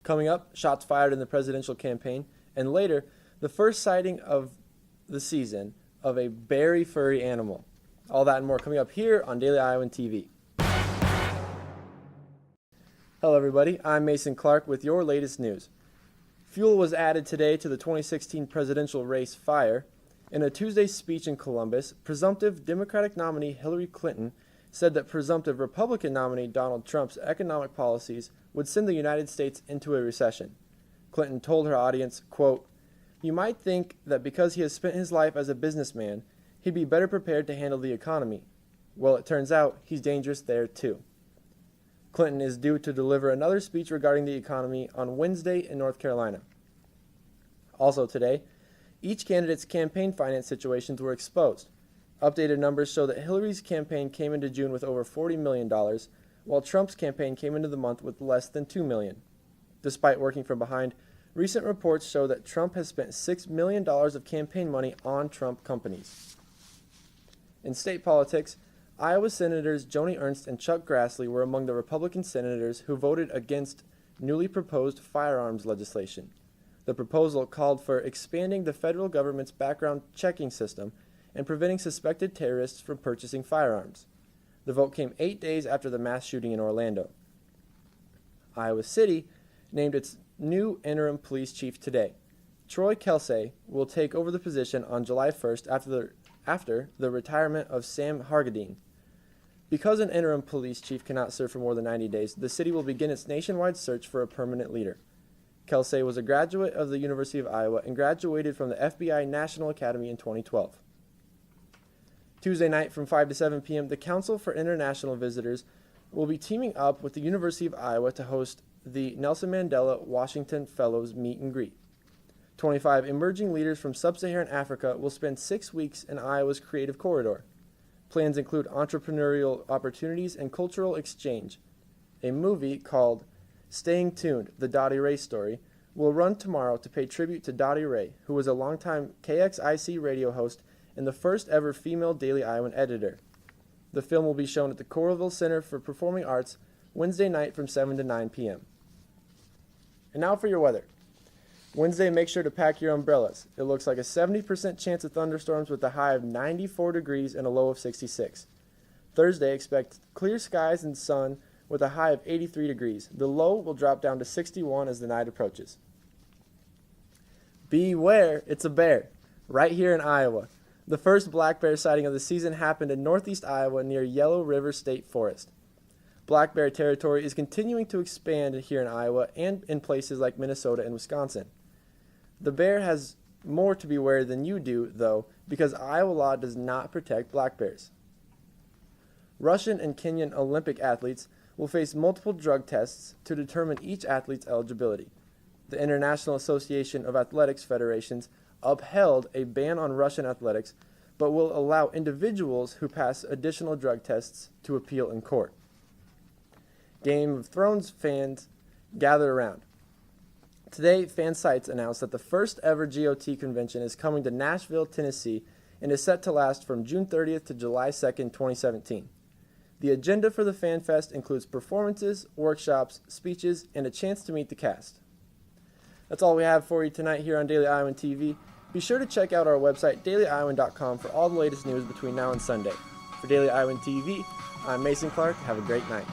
Coming up, shots fired in the presidential campaign, and later, the first sighting of the season of a very furry animal. All that and more coming up here on Daily Iowan TV. Hello everybody, I'm Mason Clark with your latest news. Fuel was added today to the 2016 presidential race fire. In a Tuesday speech in Columbus, presumptive Democratic nominee Hillary Clinton said that presumptive Republican nominee Donald Trump's economic policies would send the United States into a recession. Clinton told her audience, quote, "You might think that because he has spent his life as a businessman, he'd be better prepared to handle the economy. Well, it turns out he's dangerous there too." Clinton is due to deliver another speech regarding the economy on Wednesday in North Carolina. Also today, each candidate's campaign finance situations were exposed. Updated numbers show that Hillary's campaign came into June with over $40 million, while Trump's campaign came into the month with less than $2 million. Despite working from behind, recent reports show that Trump has spent $6 million of campaign money on Trump companies. In state politics, Iowa Senators Joni Ernst and Chuck Grassley were among the Republican senators who voted against newly proposed firearms legislation. The proposal called for expanding the federal government's background checking system and preventing suspected terrorists from purchasing firearms. The vote came 8 days after the mass shooting in Orlando. Iowa City named its new interim police chief today. Troy Kelsey will take over the position on July 1st after the retirement of Sam Hargadine. Because an interim police chief cannot serve for more than 90 days, the city will begin its nationwide search for a permanent leader. Kelsey was a graduate of the University of Iowa and graduated from the FBI National Academy in 2012. Tuesday night from 5 to 7 p.m., the Council for International Visitors will be teaming up with the University of Iowa to host the Nelson Mandela Washington Fellows Meet and Greet. 25 emerging leaders from sub-Saharan Africa will spend 6 weeks in Iowa's Creative Corridor. Plans include entrepreneurial opportunities and cultural exchange. A movie called Staying Tuned, The Dottie Ray Story, will run tomorrow to pay tribute to Dottie Ray, who was a longtime KXIC radio host and the first ever female Daily Iowan editor. The film will be shown at the Coralville Center for Performing Arts Wednesday night from 7 to 9 p.m. And now for your weather. Wednesday, make sure to pack your umbrellas. It looks like a 70% chance of thunderstorms with a high of 94 degrees and a low of 66. Thursday, expect clear skies and sun with a high of 83 degrees. The low will drop down to 61 as the night approaches. Beware, it's a bear, right here in Iowa. The first black bear sighting of the season happened in northeast Iowa near Yellow River State Forest. Black bear territory is continuing to expand here in Iowa and in places like Minnesota and Wisconsin. The bear has more to be wary than you do, though, because Iowa law does not protect black bears. Russian and Kenyan Olympic athletes will face multiple drug tests to determine each athlete's eligibility. The International Association of Athletics Federations upheld a ban on Russian athletics, but will allow individuals who pass additional drug tests to appeal in court. Game of Thrones fans gather around. Today, fan sites announced that the first ever GOT convention is coming to Nashville, Tennessee, and is set to last from June 30th to July 2nd, 2017. The agenda for the Fan Fest includes performances, workshops, speeches, and a chance to meet the cast. That's all we have for you tonight here on Daily Iowan TV. Be sure to check out our website, dailyiowan.com, for all the latest news between now and Sunday. For Daily Iowan TV, I'm Mason Clark. Have a great night.